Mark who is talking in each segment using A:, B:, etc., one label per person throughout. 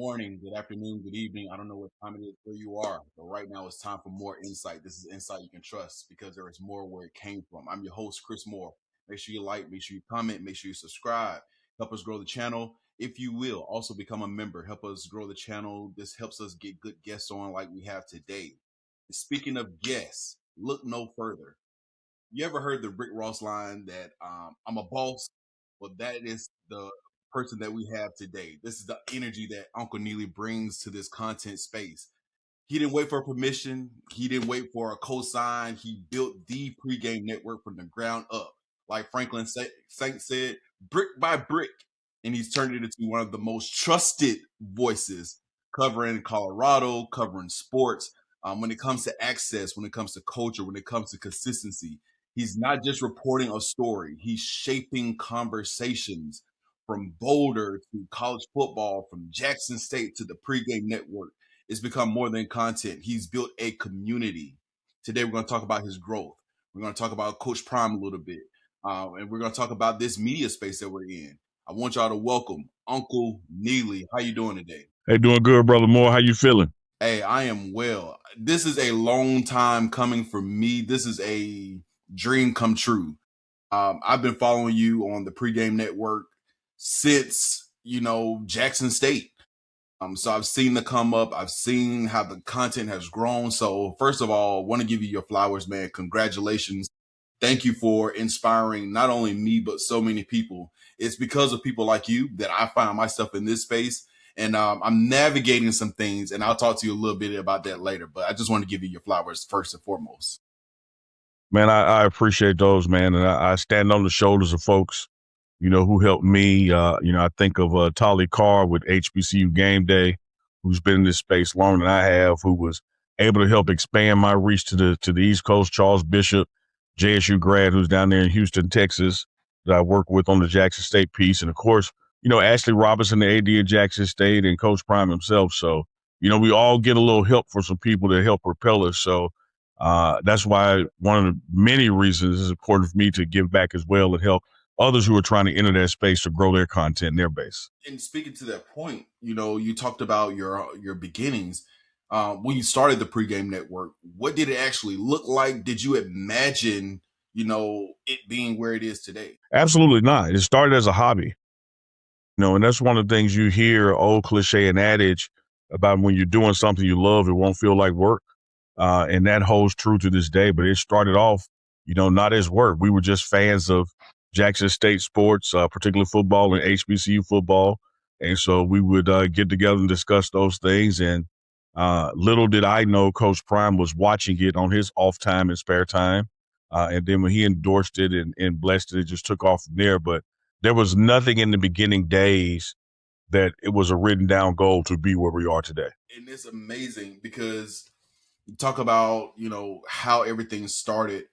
A: morning, good afternoon, good evening. I don't know what time it is where you are, but right now it's time for more insight. This is insight you can trust because there is more where it came from. I'm your host, Chris Moore. Make sure you like, make sure you comment, make sure you subscribe. Help us grow the channel. If you will, also become a member. Help us grow the channel. This helps us get good guests on like we have today. Speaking of guests, look no further. You ever heard the Rick Ross line that I'm a boss? Well, that is the person that we have today. This is the energy that Uncle Neely brings to this content space. He didn't wait for permission. He didn't wait for a cosign. He built the Pregame Network from the ground up. Like Saint said, brick by brick. And he's turned it into one of the most trusted voices covering Colorado, covering sports. When it comes to access, when it comes to culture, when it comes to consistency, he's not just reporting a story. He's shaping conversations from Boulder to college football, from Jackson State to the Pregame Network. It's become more than content. He's built a community. Today, we're going to talk about his growth. We're going to talk about Coach Prime a little bit. And we're going to talk about this media space that we're in. I want y'all to welcome Uncle Neely. How you doing today?
B: Hey, doing good, Brother Moore. How you feeling?
A: Hey, I am well. This is a long time coming for me. This is a dream come true. I've been following you on the Pregame Network since, Jackson State. So I've seen the come up. I've seen how the content has grown. So first of all, I want to give you your flowers, man. Congratulations. Thank you for inspiring not only me, but so many people. It's because of people like you that I find myself in this space. And I'm navigating some things, and I'll talk to you a little bit about that later. But I just want to give you your flowers first and foremost.
B: Man, I appreciate those, man. And I stand on the shoulders of folks, who helped me. I think of Tolly Carr with HBCU Game Day, who's been in this space longer than I have, who was able to help expand my reach to the East Coast. Charles Bishop, JSU grad, who's down there in Houston, Texas, that I work with on the Jackson State piece. And of course, Ashley Robinson, the AD at Jackson State, and Coach Prime himself. So, we all get a little help from some people to help propel us. So that's why one of the many reasons it's important for me to give back as well and help others who are trying to enter that space to grow their content and their base.
A: And speaking to that point, you talked about your beginnings. When you started the Pregame Network, what did it actually look like? Did you imagine, it being where it is today?
B: Absolutely not. It started as a hobby, and that's one of the things you hear, old cliche and adage about when you're doing something you love, it won't feel like work. And that holds true to this day, but it started off, not as work. We were just fans of Jackson State sports, particularly football and HBCU football. And so we would get together and discuss those things. And little did I know Coach Prime was watching it on his off time and spare time. And then when he endorsed it and blessed it, it just took off from there. But there was nothing in the beginning days that it was a written down goal to be where we are today.
A: And it's amazing because you talk about, how everything started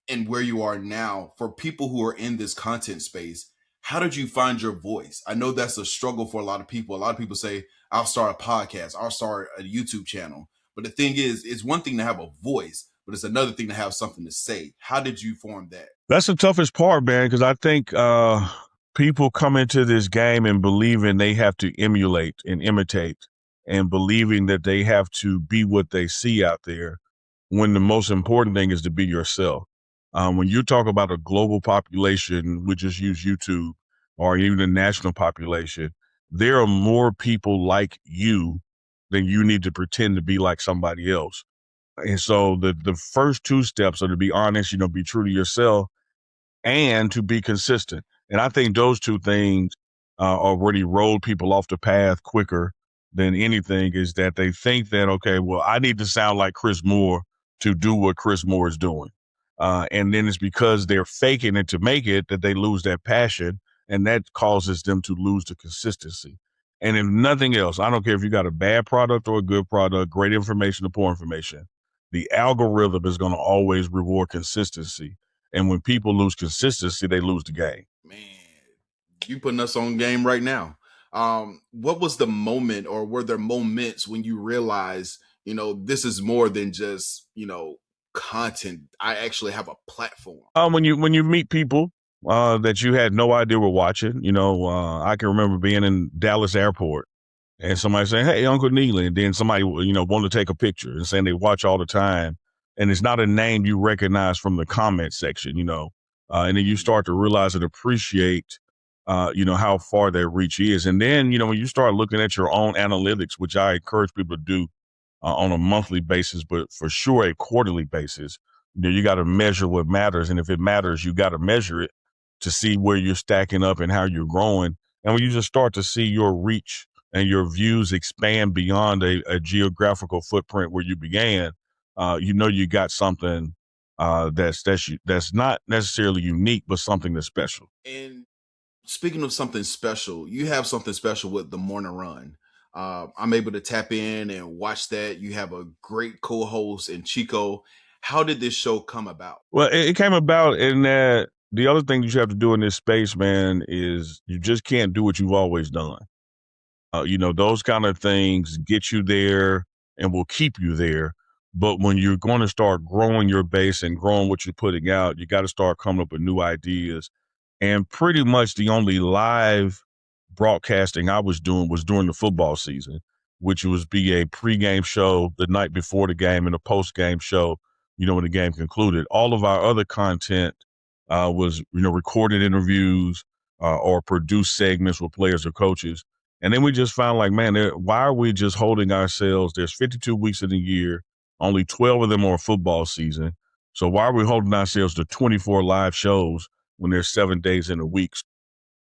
A: and where you are now. For people who are in this content space, how did you find your voice? I know that's a struggle for a lot of people. A lot of people say, I'll start a podcast, I'll start a YouTube channel. But the thing is, it's one thing to have a voice, but it's another thing to have something to say. How did you form that?
B: That's the toughest part, man, because I think people come into this game and believing they have to emulate and imitate and believing that they have to be what they see out there when the most important thing is to be yourself. When you talk about a global population, we just use YouTube, or even a national population, there are more people like you than you need to pretend to be like somebody else. And so the first two steps are to be honest, be true to yourself and to be consistent. And I think those two things already roll people off the path quicker than anything, is that they think that, okay, well, I need to sound like Chris Moore to do what Chris Moore is doing. And then it's because they're faking it to make it that they lose that passion, and that causes them to lose the consistency. And if nothing else, I don't care if you got a bad product or a good product, great information or poor information, the algorithm is going to always reward consistency. And when people lose consistency, they lose the game.
A: Man, you putting us on game right now. What was the moment, or were there moments when you realized, this is more than just, content? I actually have a platform.
B: When you meet people that you had no idea were watching, I can remember being in Dallas airport and somebody saying, "Hey, Uncle Neely," and then somebody want to take a picture and saying they watch all the time, and it's not a name you recognize from the comment section, and then you
A: Mhm.
B: start to realize and appreciate, how far that reach is, and then when you start looking at your own analytics, which I encourage people to do on a monthly basis, but for sure a quarterly basis. You got to measure what matters, and if it matters, you got to measure it to see where you're stacking up and how you're growing. And when you just start to see your reach and your views expand beyond a geographical footprint where you began, you got something that's not necessarily unique, but something that's special.
A: And speaking of something special, you have something special with the morning run. I'm able to tap in and watch that. You have a great co-host in Chico. How did this show come about?
B: Well, it came about in that the other thing that you have to do in this space, man, is you just can't do what you've always done. Those kind of things get you there and will keep you there. But when you're going to start growing your base and growing what you're putting out, you got to start coming up with new ideas. And pretty much the only live broadcasting I was doing was during the football season, which was be a pregame show the night before the game and a post-game show, when the game concluded. All of our other content was, recorded interviews or produced segments with players or coaches. And then we just found like, man, why are we just holding ourselves? There's 52 weeks in a year. Only 12 of them are football season. So why are we holding ourselves to 24 live shows when there's 7 days in a week?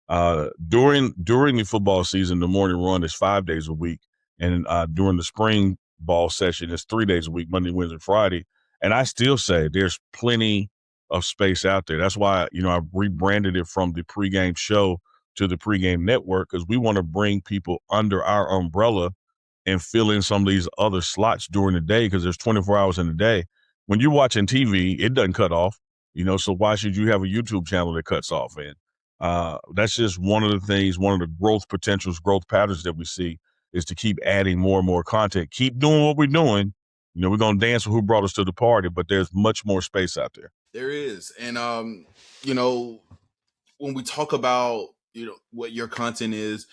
B: During the football season, the morning run is 5 days a week, and during the spring ball session, it's 3 days a week, Monday, Wednesday, Friday. And I still say there's plenty of space out there. That's why I rebranded it from the pregame show to the pregame network, because we want to bring people under our umbrella and fill in some of these other slots during the day, because there's 24 hours in a day. When you're watching TV, it doesn't cut off, so why should you have a YouTube channel that cuts off? And that's just one of the things, one of the growth potentials, growth patterns that we see is to keep adding more and more content, keep doing what we're doing. We're going to dance with who brought us to the party, but there's much more space out there.
A: There is. And you know, when we talk about, what your content is,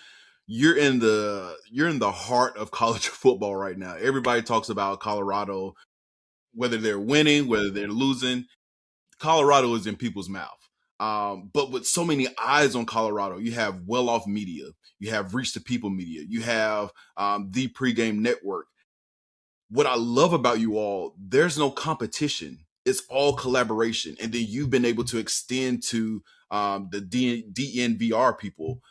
A: you're in the heart of college football right now. Everybody talks about Colorado, whether they're winning, whether they're losing. Colorado is in people's mouth. But with so many eyes on Colorado, you have well off media, you have reach to people media, you have Thee Pregame Network. What I love about you all, there's no competition. It's all collaboration. And then you've been able to extend to the DNVR people.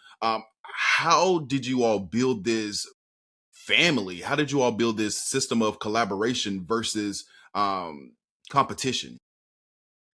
A: How did you all build this family? How did you all build this system of collaboration versus competition?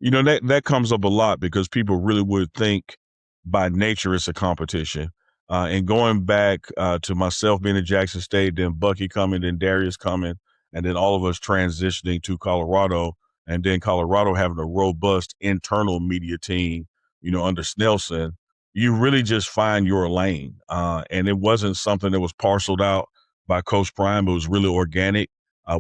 B: That comes up a lot because people really would think by nature it's a competition. And going back to myself being at Jackson State, then Bucky coming, then Darius coming, and then all of us transitioning to Colorado, and then Colorado having a robust internal media team, under Snelson, you really just find your lane. And it wasn't something that was parceled out by Coach Prime. It was really organic.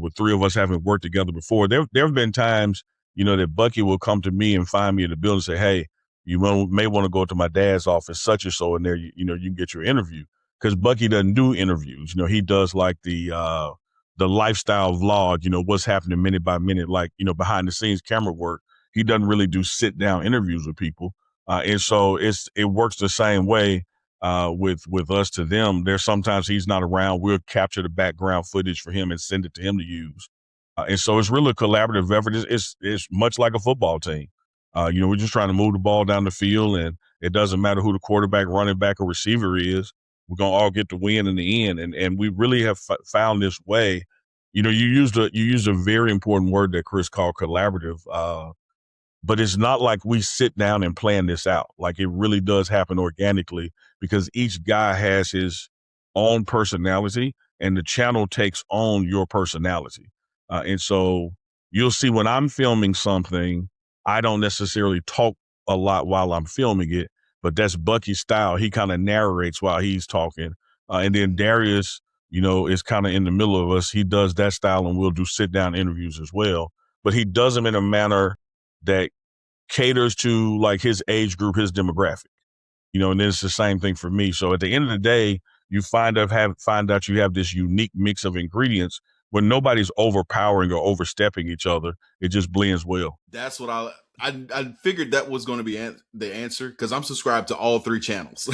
B: With three of us having worked together before, there have been times that Bucky will come to me and find me in the building and say, "Hey, may want to go to my dad's office, such and so, in there, you can get your interview." Because Bucky doesn't do interviews. He does like the lifestyle vlog, what's happening minute by minute, like, behind the scenes camera work. He doesn't really do sit down interviews with people. And so it works the same way with us to them. There's sometimes he's not around. We'll capture the background footage for him and send it to him to use. And so it's really a collaborative effort. It's much like a football team. We're just trying to move the ball down the field, and it doesn't matter who the quarterback, running back, or receiver is. We're gonna all get the win in the end, and we really have found this way. You used a very important word that Chris called collaborative. But it's not like we sit down and plan this out. Like, it really does happen organically because each guy has his own personality, and the channel takes on your personality. And so you'll see when I'm filming something, I don't necessarily talk a lot while I'm filming it, but that's Bucky's style. He kind of narrates while he's talking. And then Darius, is kind of in the middle of us. He does that style, and we'll do sit down interviews as well. But he does them in a manner that caters to like his age group, his demographic, and then it's the same thing for me. So at the end of the day, you find out you have this unique mix of ingredients where nobody's overpowering or overstepping each other. It just blends well.
A: That's what I figured that was going to be the answer because I'm subscribed to all three channels.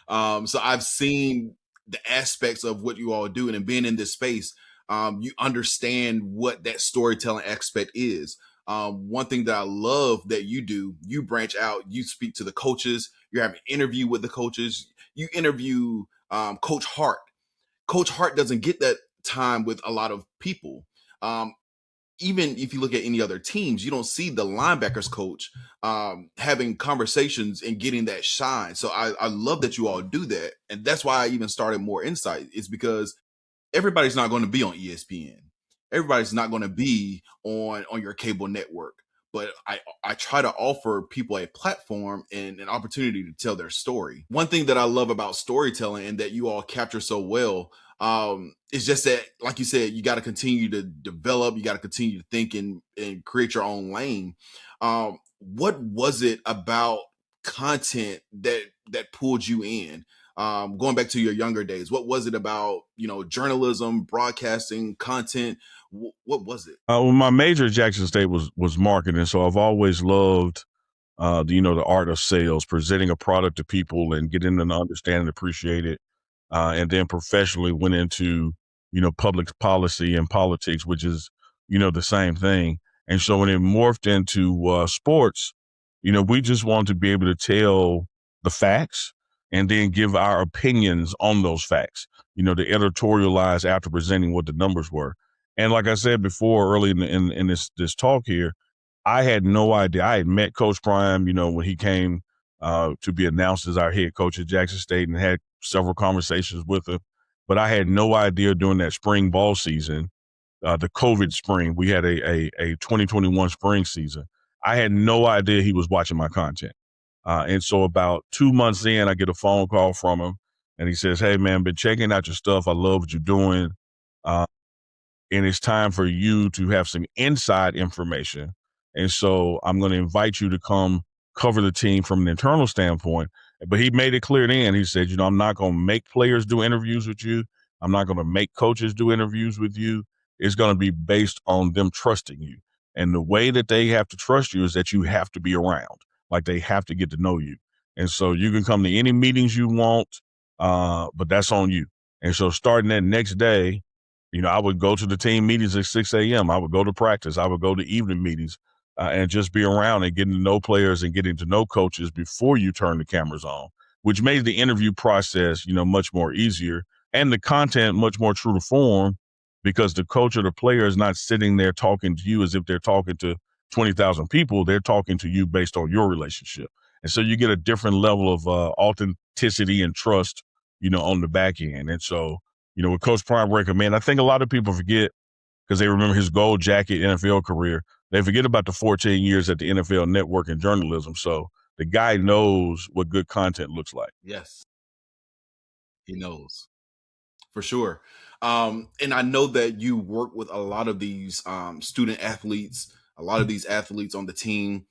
A: So I've seen the aspects of what you all do, and being in this space, you understand what that storytelling aspect is. One thing that I love that you do, you branch out, you speak to the coaches, you're having an interview with the coaches, you interview Coach Hart. Coach Hart doesn't get that time with a lot of people. Um, Even if you look at any other teams, you don't see the linebackers coach having conversations and getting that shine. So I love that you all do that. And that's why I even started More Insight. It's because everybody's not going to be on ESPN. Everybody's not going to be on your cable network. But I try to offer people a platform and an opportunity to tell their story. One thing that I love about storytelling and that you all capture so well is just that, like you said, you got to continue to develop, you got to continue to think and create your own lane. What was it about content that pulled you in? Going back to your younger days, what was it about, journalism, broadcasting, content? What was it?
B: Well, my major at Jackson State was marketing, so I've always loved the art of sales, presenting a product to people and getting them to understand and appreciate it. And then professionally went into, public policy and politics, which is, the same thing. And so when it morphed into sports, we just want to be able to tell the facts and then give our opinions on those facts, to editorialize after presenting what the numbers were. And like I said before, early in this talk here, I had no idea. I had met Coach Prime, when he came to be announced as our head coach at Jackson State, and had several conversations with him. But I had no idea during that spring ball season, the COVID spring, we had a 2021 spring season. I had no idea he was watching my content. And so about 2 months in, I get a phone call from him, and he says, "Hey man, been checking out your stuff. I love what you're doing. Uh, and it's time for you to have some inside information. And so I'm going to invite you to come cover the team from an internal standpoint." But he made it clear then. He said, "I'm not going to make players do interviews with you. I'm not going to make coaches do interviews with you. It's going to be based on them trusting you. And the way that they have to trust you is that you have to be around. Like, they have to get to know you. And so you can come to any meetings you want, but that's on you." And so starting that next day, I would go to the team meetings at 6 a.m. I would go to practice. I would go to evening meetings, and just be around and getting to know players and getting to know coaches before you turn the cameras on, which made the interview process, much more easier, and the content much more true to form, because the coach or the player is not sitting there talking to you as if they're talking to 20,000 people. They're talking to you based on your relationship. And so you get a different level of authenticity and trust, on the back end. And so, with Coach Prime recommend, I think a lot of people forget, because they remember his gold jacket NFL career. They forget about the 14 years at the NFL Network in journalism. So the guy knows what good content looks like.
A: Yes, he knows for sure. And I know that you work with a lot of these student athletes, a lot of these athletes on the team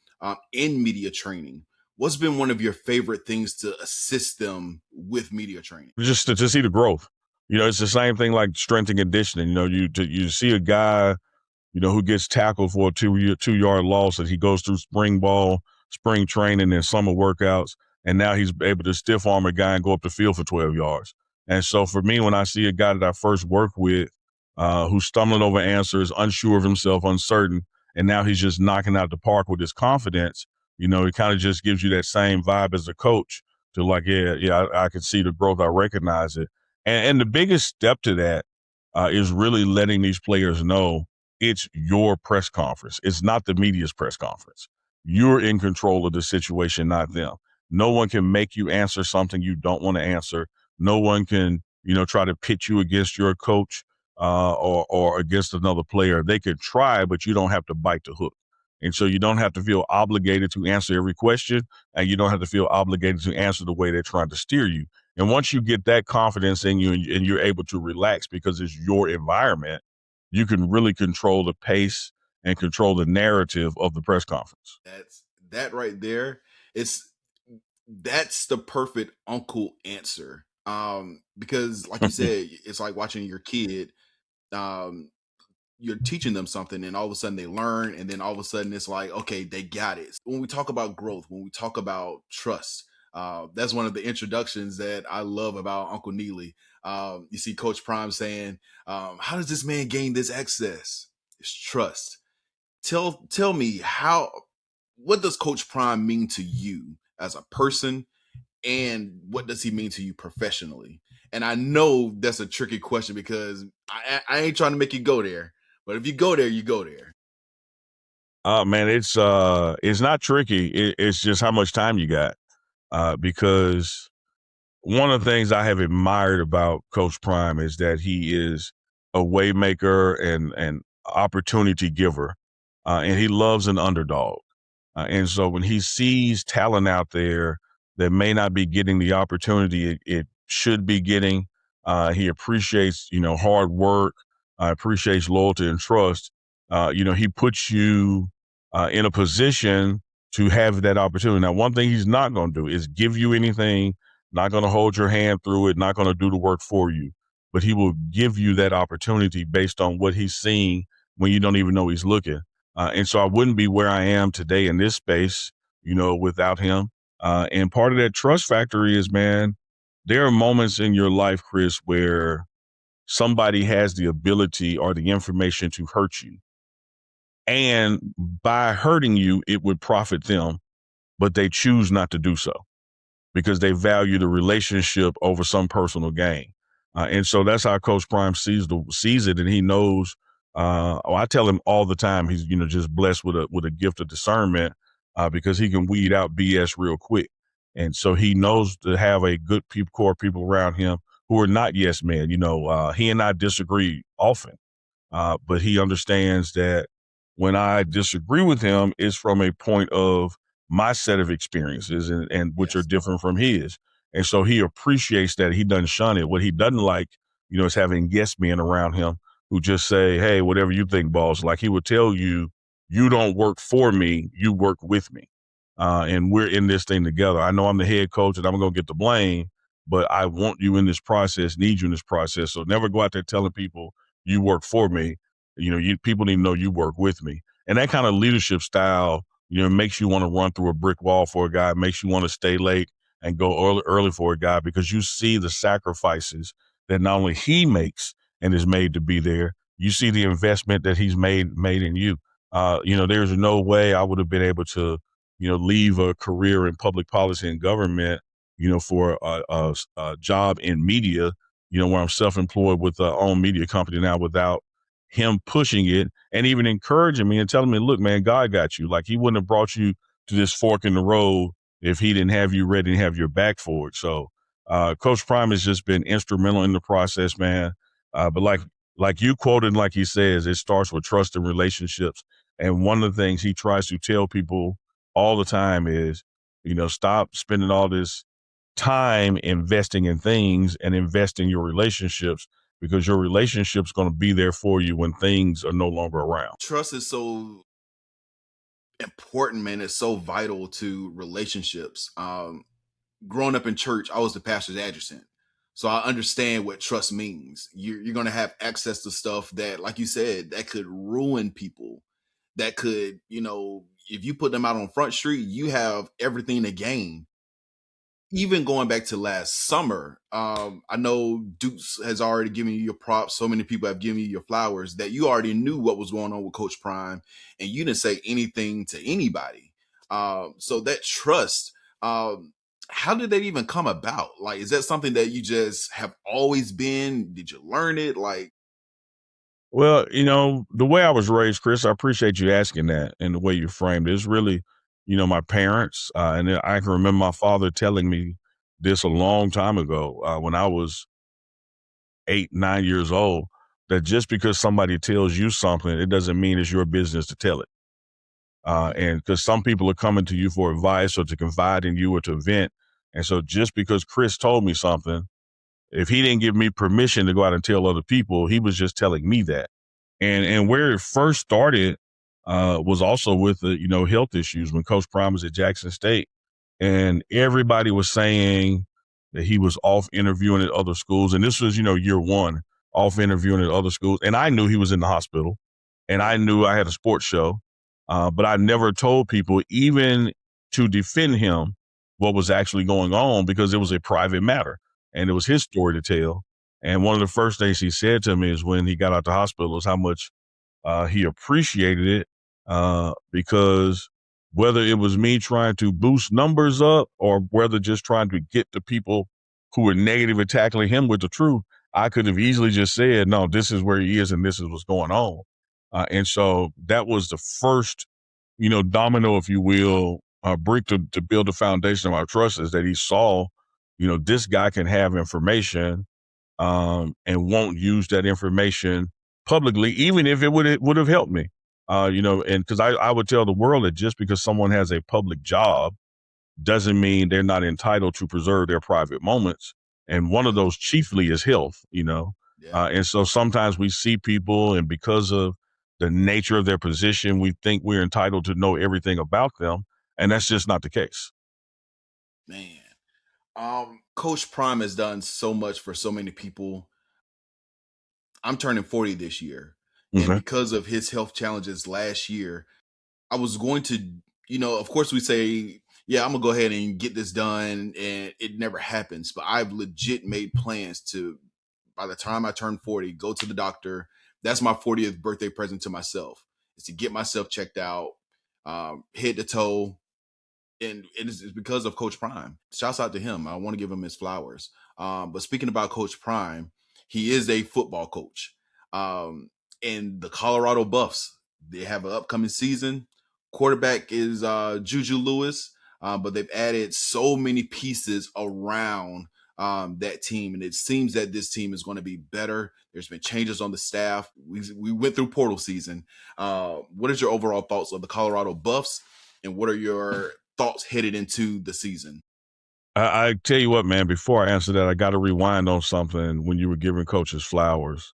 A: in media training. What's been one of your favorite things to assist them with media training?
B: Just to see the growth. It's the same thing like strength and conditioning. You see a guy, who gets tackled for a 2-yard loss, and he goes through spring ball, spring training, and summer workouts, and now he's able to stiff arm a guy and go up the field for 12 yards. And so for me, when I see a guy that I first worked with, who's stumbling over answers, unsure of himself, uncertain, and now he's just knocking out the park with his confidence, it kind of just gives you that same vibe as a coach to, like, yeah, I can see the growth. I recognize it. And the biggest step to that is really letting these players know it's your press conference. It's not the media's press conference. You're in control of the situation, not them. No one can make you answer something you don't want to answer. No one can, try to pit you against your coach, or against another player. They could try, but you don't have to bite the hook. And so you don't have to feel obligated to answer every question, and you don't have to feel obligated to answer the way they're trying to steer you. And once you get that confidence in you, and you're able to relax because it's your environment, you can really control the pace and control the narrative of the press conference.
A: That right there. It's That's the perfect uncle answer. Because like you said, it's like watching your kid. Um, you're teaching them something and all of a sudden they learn, and then all of a sudden it's like, okay, they got it. When we talk about growth, when we talk about trust, that's one of the introductions that I love about Uncle Neely. You see Coach Prime saying, how does this man gain this access? It's trust. Tell me, how, what does Coach Prime mean to you as a person, and what does he mean to you professionally? And I know that's a tricky question because I ain't trying to make you go there, but if you go there, you go there.
B: Man, it's not tricky. It's just how much time you got. Because one of the things I have admired about Coach Prime is that he is a waymaker and an opportunity giver, and he loves an underdog. And so when he sees talent out there that may not be getting the opportunity it should be getting, he appreciates, hard work, appreciates loyalty and trust. He puts you in a position to have that opportunity. Now, one thing he's not going to do is give you anything, not going to hold your hand through it, not going to do the work for you, but he will give you that opportunity based on what he's seeing when you don't even know he's looking. And so I wouldn't be where I am today in this space, without him. And part of that trust factor is, man, there are moments in your life, Chris, where somebody has the ability or the information to hurt you. And by hurting you, it would profit them, but they choose not to do so because they value the relationship over some personal gain. And so that's how Coach Prime sees it, and he knows. I tell him all the time he's just blessed with a gift of discernment, because he can weed out BS real quick, and so he knows to have a good core people around him who are not yes men. He and I disagree often, but he understands that when I disagree with him, it's from a point of my set of experiences and which are
A: Yes.
B: different from his. And so he appreciates that. He doesn't shun it. What he doesn't like, is having yes men around him who just say, hey, whatever you think, boss. Like he would tell you, you don't work for me, you work with me. And we're in this thing together. I know I'm the head coach and I'm going to get the blame, but I want you in this process, need you in this process. So never go out there telling people you work for me. People need to know you work with me. And that kind of leadership style, makes you want to run through a brick wall for a guy, makes you want to stay late and go early for a guy because you see the sacrifices that not only he makes and is made to be there, you see the investment that he's made in you. There's no way I would have been able to, leave a career in public policy and government, for a job in media, where I'm self-employed with a own media company now without him pushing it and even encouraging me and telling me, look, man, God got you. Like he wouldn't have brought you to this fork in the road if he didn't have you ready and have your back for it. So Coach Prime has just been instrumental in the process, man. But like you quoted, like he says, it starts with trust and relationships. And one of the things he tries to tell people all the time is, stop spending all this time investing in things and invest in your relationships because your relationship's going to be there for you when things are no longer around.
A: Trust is so important, man. It's so vital to relationships. Growing up in church, I was the pastor's adjutant. So I understand what trust means. You're going to have access to stuff that, like you said, that could ruin people. That could, if you put them out on Front Street, you have everything to gain. Even going back to last summer, I know Dukes has already given you your props. So many people have given you your flowers that you already knew what was going on with Coach Prime, and you didn't say anything to anybody. So that trust, how did that even come about? Like, is that something that you just have always been? Did you learn it? Like,
B: Well, the way I was raised, Chris, I appreciate you asking that and the way you framed it. It's really, my parents. And I can remember my father telling me this a long time ago when I was 8, 9 years old, that just because somebody tells you something, it doesn't mean it's your business to tell it. And because some people are coming to you for advice or to confide in you or to vent. And so just because Chris told me something, if he didn't give me permission to go out and tell other people, he was just telling me that. And where it first started was also with the, health issues when Coach Prime was at Jackson State. And everybody was saying, that he was off interviewing at other schools. And this was, year one, off interviewing at other schools. And I knew he was in the hospital and
A: Yeah.
B: I knew I had a sports show. But I never told people, even to defend him, what was actually going on, because it was a private matter and it was his story to tell. And one of the first things he said to me is when he got out the hospital is how much he appreciated it, because whether it was me trying to boost numbers up or whether just trying to get the people who were negative tackling him with the truth, I could have easily just said, no, this is where he is and this is what's going on. And so that was the first, domino, if you will, brick to build the foundation of our trust, is that he saw, this guy can have information and won't use that information publicly, even if it would have helped me. And because I would tell the world that just because someone has a public job doesn't mean they're not entitled to preserve their private moments. And one of those chiefly is health.
A: Yeah.
B: And so sometimes we see people, and because of the nature of their position, we think we're entitled to know everything about them. And that's just not the case.
A: Man. Coach Prime has done so much for so many people. I'm turning 40 this year. And
B: Okay.
A: because of his health challenges last year, I was going to, of course we say, yeah, I'm gonna go ahead and get this done, and it never happens. But I've legit made plans to, by the time I turn 40, go to the doctor. That's my 40th birthday present to myself, is to get myself checked out, head to toe. And it's because of Coach Prime. Shouts out to him. I want to give him his flowers. But speaking about Coach Prime, he is a football coach. And the Colorado Buffs, they have an upcoming season. Quarterback is Juju Lewis, but they've added so many pieces around that team, and it seems that this team is going to be better. There's been changes on the staff. We went through portal season. What is your overall thoughts of the Colorado Buffs, and what are your thoughts headed into the season?
B: I tell you what, man, before I answer that, I got to rewind on something when you were giving coaches flowers,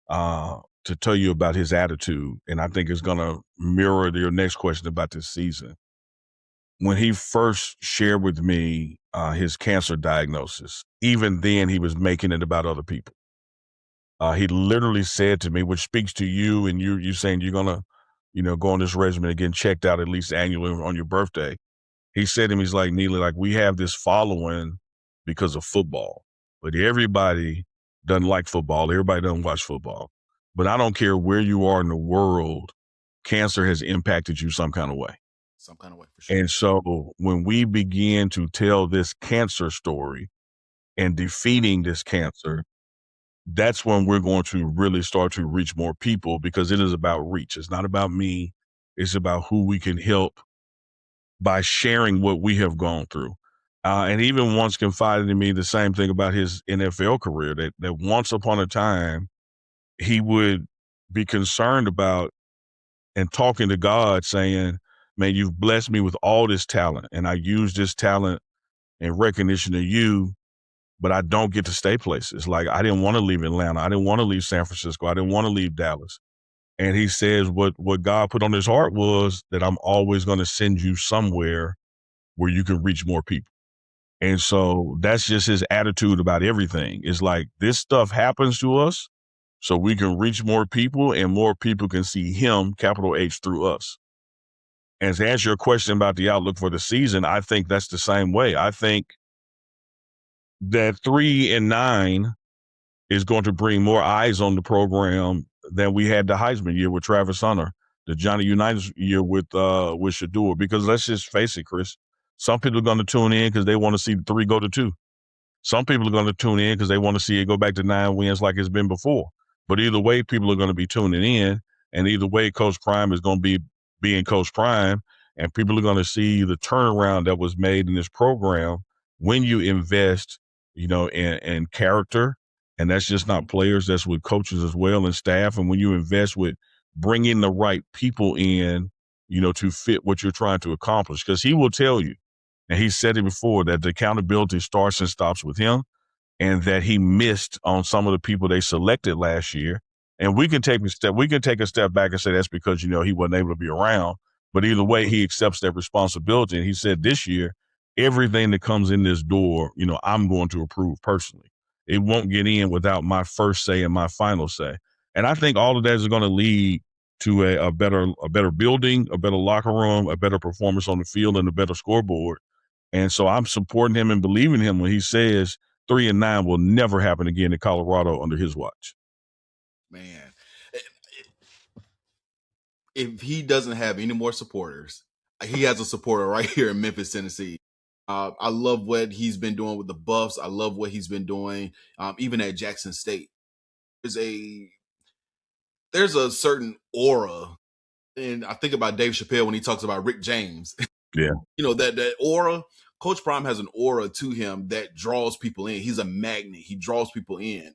B: to tell you about his attitude. And I think it's going to mirror your next question about this season. When he first shared with me his cancer diagnosis, even then he was making it about other people. He literally said to me, which speaks to you, and you saying you're going to, go on this regimen and get checked out at least annually on your birthday. He said to me, he's like, Neely, like, we have this following because of football, but everybody doesn't like football. Everybody doesn't watch football. But I don't care where you are in the world, cancer has impacted you some kind of way.
A: Some kind of way, for sure.
B: And so when we begin to tell this cancer story and defeating this cancer, that's when we're going to really start to reach more people, because it is about reach. It's not about me. It's about who we can help by sharing what we have gone through. And even once confided in me the same thing about his NFL career, that once upon a time, he would be concerned about and talking to God saying, man, you've blessed me with all this talent, and I use this talent in recognition of you, but I don't get to stay places. Like, I didn't want to leave Atlanta. I didn't want to leave San Francisco. I didn't want to leave Dallas. And he says what God put on his heart was that I'm always going to send you somewhere where you can reach more people. And so that's just his attitude about everything. It's like, this stuff happens to us so we can reach more people, and more people can see him, capital H, through us. And to answer your question about the outlook for the season, I think that's the same way. I think that 3-9 is going to bring more eyes on the program than we had the Heisman year with Travis Hunter, the Johnny Unitas year with Shador. Because let's just face it, Chris, some people are going to tune in because they want to see the 3 go to 2. Some people are going to tune in because they want to see it go back to 9 wins like it's been before. But either way, people are going to be tuning in, and either way, Coach Prime is going to be being Coach Prime, and people are going to see the turnaround that was made in this program when you invest, in character. And that's just not players, that's with coaches as well and staff. And when you invest with bringing the right people in, to fit what you're trying to accomplish, because he will tell you, and he said it before, that the accountability starts and stops with him, and that he missed on some of the people they selected last year. And we can take a step back and say that's because, he wasn't able to be around. But either way, he accepts that responsibility. And he said this year, everything that comes in this door, I'm going to approve personally. It won't get in without my first say and my final say. And I think all of that is going to lead to a better building, a better locker room, a better performance on the field, and a better scoreboard. And so I'm supporting him and believing him when he says 3-9 will never happen again in Colorado under his watch.
A: Man, if he doesn't have any more supporters, he has a supporter right here in Memphis, Tennessee. I love what he's been doing with the Buffs. I love what he's been doing, even at Jackson State. There's a certain aura, and I think about Dave Chappelle when he talks about Rick James.
B: Yeah.
A: That aura. Coach Prime has an aura to him that draws people in. He's a magnet. He draws people in.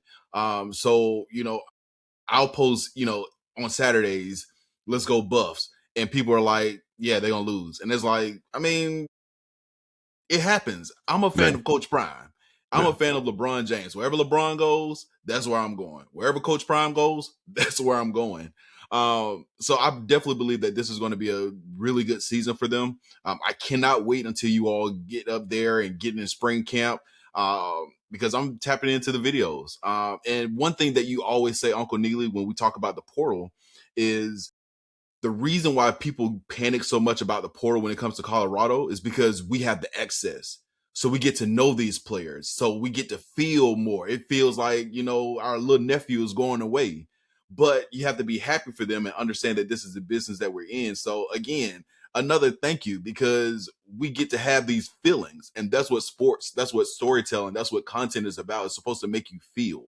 A: So I'll post, on Saturdays, let's go Buffs. And people are like, yeah, they're going to lose. And it's like, I mean, it happens. I'm a fan of Coach Prime. I'm a fan of LeBron James. Wherever LeBron goes, that's where I'm going. Wherever Coach Prime goes, that's where I'm going. So I definitely believe that this is going to be a really good season for them. I cannot wait until you all get up there and get in spring camp. Because I'm tapping into the videos. And one thing that you always say, Uncle Neely, when we talk about the portal is the reason why people panic so much about the portal when it comes to Colorado is because we have the access. So we get to know these players. So we get to feel more. It feels like, our little nephew is going away. But you have to be happy for them and understand that this is the business that we're in. So again, another thank you, because we get to have these feelings. And that's what sports, that's what storytelling, that's what content is about. It's supposed to make you feel.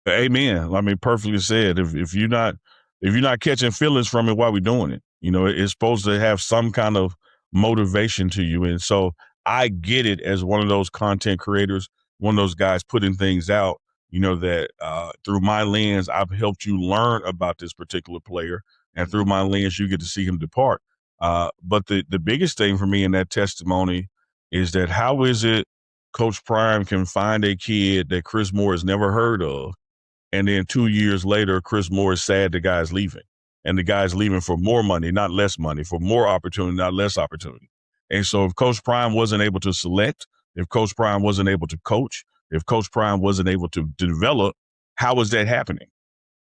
B: Amen. I mean, perfectly said. If you're not catching feelings from it, why we doing it? It's supposed to have some kind of motivation to you. And so I get it as one of those content creators, one of those guys putting things out, that through my lens, I've helped you learn about this particular player. And through my lens, you get to see him depart. But the biggest thing for me in that testimony is that how is it Coach Prime can find a kid that Chris Moore has never heard of, and then 2 years later, Chris Moore is sad the guy's leaving. And the guy's leaving for more money, not less money, for more opportunity, not less opportunity. And so if Coach Prime wasn't able to select, if Coach Prime wasn't able to coach, if Coach Prime wasn't able to develop, how is that happening?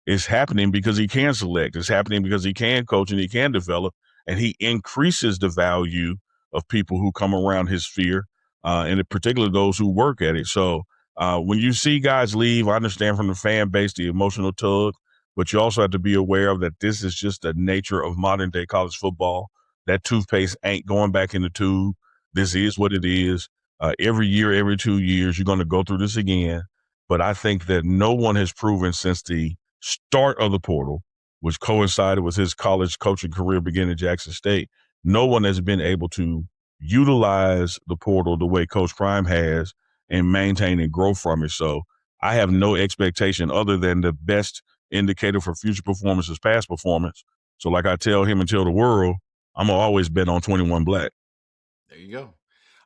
B: It's happening because he can select. It's happening because he can coach and he can develop, and he increases the value of people who come around his sphere, and in particular those who work at it. So when you see guys leave, I understand from the fan base the emotional tug, but you also have to be aware of that this is just the nature of modern day college football. That toothpaste ain't going back in the tube. This is what it is. Every year, every 2 years, you're going to go through this again. But I think that no one has proven since the start of the portal, which coincided with his college coaching career beginning at Jackson State, no one has been able to utilize the portal the way Coach Prime has and maintain and grow from it. So I have no expectation other than the best indicator for future performance is past performance. So like I tell him and tell the world, I'm going to always bet on 21 Black.
A: There you go.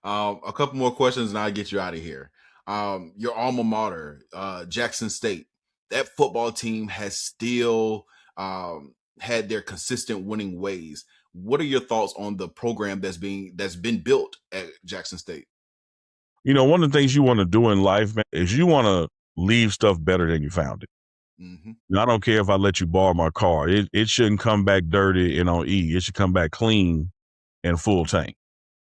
A: A couple more questions and I'll get you out of here. Your alma mater, Jackson State, that football team has still had their consistent winning ways. What are your thoughts on the program that's been built at Jackson State?
B: One of the things you want to do in life, man, is you want to leave stuff better than you found it. I don't care if I let you borrow my car. It shouldn't come back dirty and on E. It should come back clean and full tank.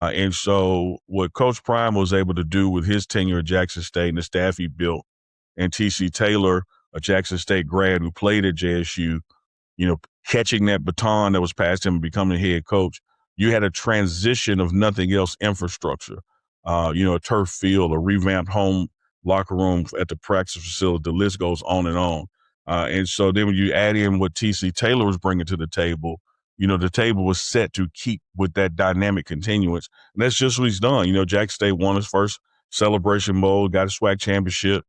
B: And so what Coach Prime was able to do with his tenure at Jackson State and the staff he built, and T.C. Taylor, a Jackson State grad who played at JSU, catching that baton that was passed him and becoming head coach, you had a transition of nothing else infrastructure, a turf field, a revamped home locker room at the practice facility. The list goes on and on. And so then when you add in what T.C. Taylor was bringing to the table, the table was set to keep with that dynamic continuance. And that's just what he's done. Jackson State won his first Celebration Bowl, got a SWAC championship,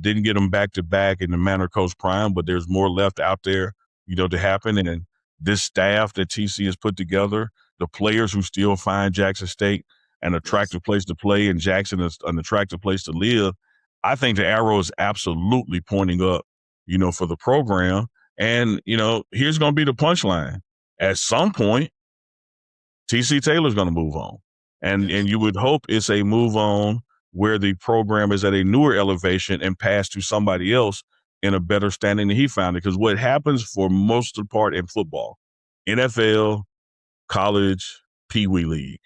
B: didn't get them back to back in the manner of Coach Prime, but there's more left out there, to happen. And this staff that TC has put together, the players who still find Jackson State an attractive place to play and Jackson is an attractive place to live, I think the arrow is absolutely pointing up, for the program. And, here's going to be the punchline. At some point, TC Taylor's going to move on. And
A: Yes,
B: you would hope it's a move on where the program is at a newer elevation and pass to somebody else in a better standing than he found it. Because what happens for most of the part in football, NFL, college, Pee Wee League,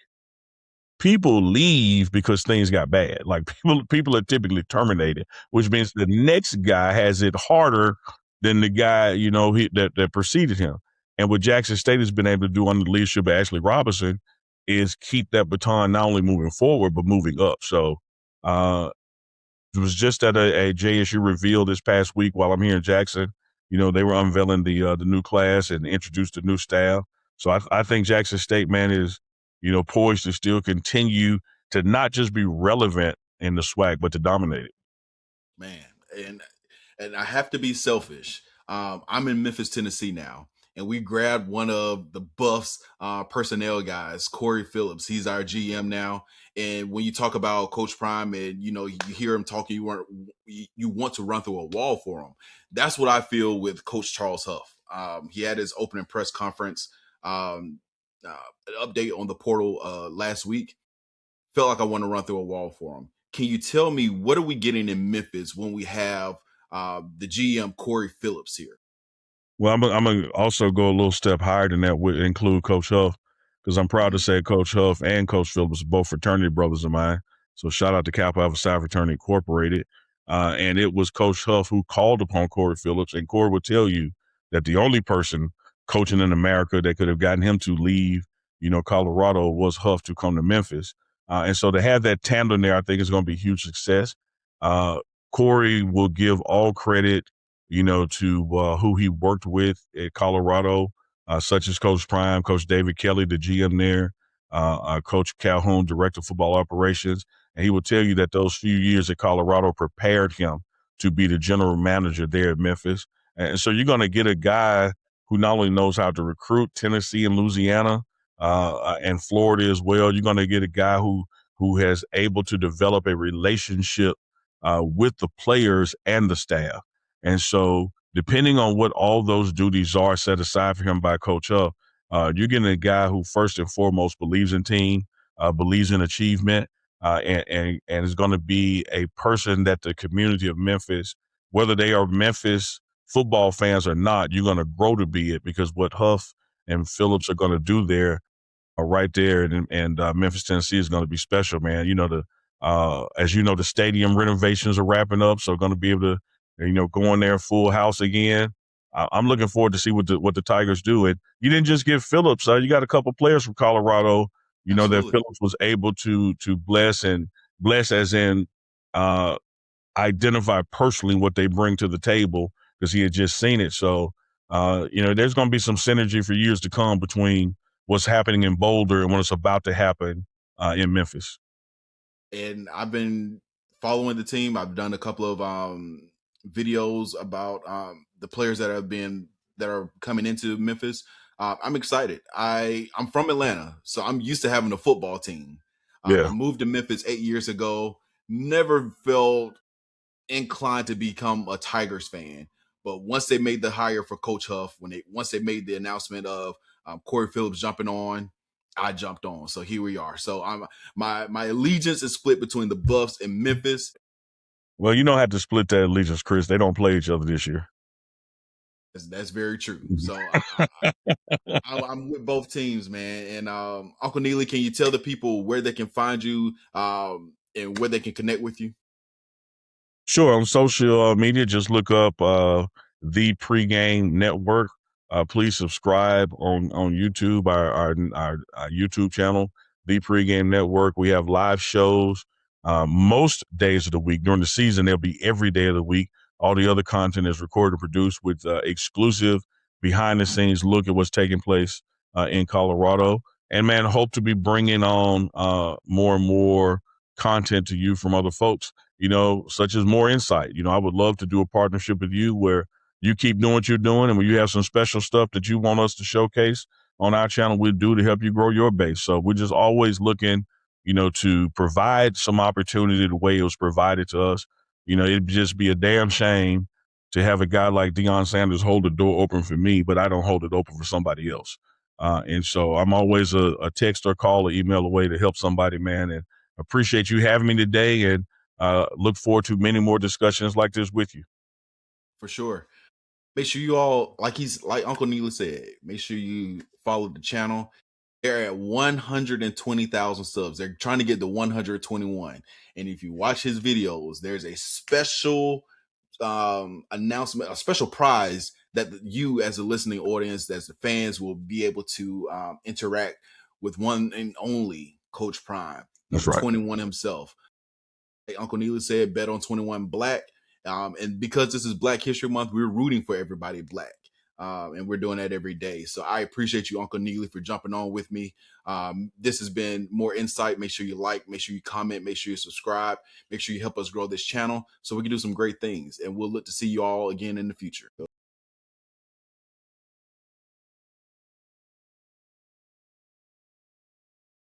B: people leave because things got bad. Like people are typically terminated, which means the next guy has it harder than the guy, that preceded him. And what Jackson State has been able to do under the leadership of Ashley Robinson is keep that baton not only moving forward, but moving up. So uh, it was just at a JSU reveal this past week while I'm here in Jackson. They were unveiling the new class and introduced the new staff. So I think Jackson State, man, is poised to still continue to not just be relevant in the SWAC, but to dominate it.
A: man. And I have to be selfish. I'm in Memphis, Tennessee now, and we grabbed one of the Buffs personnel guys, Corey Phillips. He's our GM now. And when you talk about Coach Prime, and you hear him talking, you want to run through a wall for him. That's what I feel with Coach Charles Huff. He had his opening press conference, an update on the portal last week. Felt like I want to run through a wall for him. Can you tell me what are we getting in Memphis when we have the GM Corey Phillips here?
B: Well, I'm gonna also go a little step higher than that, would include Coach Huff, because I'm proud to
A: Mhm.
B: say Coach Huff and Coach Phillips are both fraternity brothers of mine. So shout out to Kappa Alpha Psi Fraternity Incorporated. And it was Coach Huff who called upon Corey Phillips, and Corey would tell you that the only person coaching in America that could have gotten him to leave, Colorado was Huff to come to Memphis. And so to have that tandem there, I think is going to be a huge success. Corey will give all credit to who he worked with at Colorado, such as Coach Prime, Coach David Kelly, the GM there, Coach Calhoun, Director of Football Operations. And he will tell you that those few years at Colorado prepared him to be the general manager there at Memphis. And so you're going to get a guy who not only knows how to recruit Tennessee and Louisiana and Florida as well. You're going to get a guy who has able to develop a relationship with the players and the staff. And so, depending on what all those duties are set aside for him by Coach Huff, you're getting a guy who first and foremost believes in team, believes in achievement, and is going to be a person that the community of Memphis, whether they are Memphis football fans or not, you're going to grow to be it, because what Huff and Phillips are going to do there right there, and Memphis, Tennessee is going to be special, man. As you know, the stadium renovations are wrapping up, so going to be able to, go in there full house again. I'm looking forward to see what the Tigers do. And you didn't just get Phillips; you got a couple players from Colorado. That
A: Absolutely.
B: Phillips was able to bless as in uh, identify personally what they bring to the table, because he had just seen it. So, there's going to be some synergy for years to come between what's happening in Boulder and what's about to happen in Memphis.
A: And I've been following the team. I've done a couple of videos about the players that are coming into Memphis. I'm excited. I'm from Atlanta, so I'm used to having a football team. I
B: Yeah.
A: moved to Memphis 8 years ago. Never felt inclined to become a Tigers fan. But once they made the hire for Coach Huff, once they made the announcement of Corey Phillips jumping on, I jumped on. So here we are. So my allegiance is split between the Buffs and Memphis.
B: Well, you don't have to split that allegiance, Chris. They don't play each other this year.
A: That's very true. So I'm with both teams, man. And Uncle Neely, can you tell the people where they can find you and where they can connect with you?
B: Sure. On social media, just look up Thee Pregame Network. Please subscribe on YouTube, our YouTube channel, Thee Pregame Network. We have live shows most days of the week. During the season, they'll be every day of the week. All the other content is recorded and produced with exclusive behind the scenes look at what's taking place in Colorado. And man, hope to be bringing on more and more content to you from other folks, such as more insight. I would love to do a partnership with you where you keep doing what you're doing, and when you have some special stuff that you want us to showcase on our channel, we'll do to help you grow your base. So we're just always looking, to provide some opportunity the way it was provided to us. It'd just be a damn shame to have a guy like Deion Sanders hold the door open for me, but I don't hold it open for somebody else. And so I'm always a text or call or email away to help somebody, man. And appreciate you having me today, and look forward to many more discussions like this with you.
A: For sure. Make sure you all, like Uncle Neely said, make sure you follow the channel. They're at 120,000 subs. They're trying to get to 121. And if you watch his videos, there's a special announcement, a special prize that you, as a listening audience, as the fans, will be able to interact with one and only Coach Prime,
B: That's
A: number
B: right.
A: 21 himself. Like Uncle Neely said, bet on 21 Black. And because this is Black History Month, we're rooting for everybody Black. And we're doing that every day. So I appreciate you, Uncle Neely, for jumping on with me. This has been More Insight. Make sure you like, make sure you comment, make sure you subscribe, make sure you help us grow this channel so we can do some great things. And we'll look to see you all again in the future.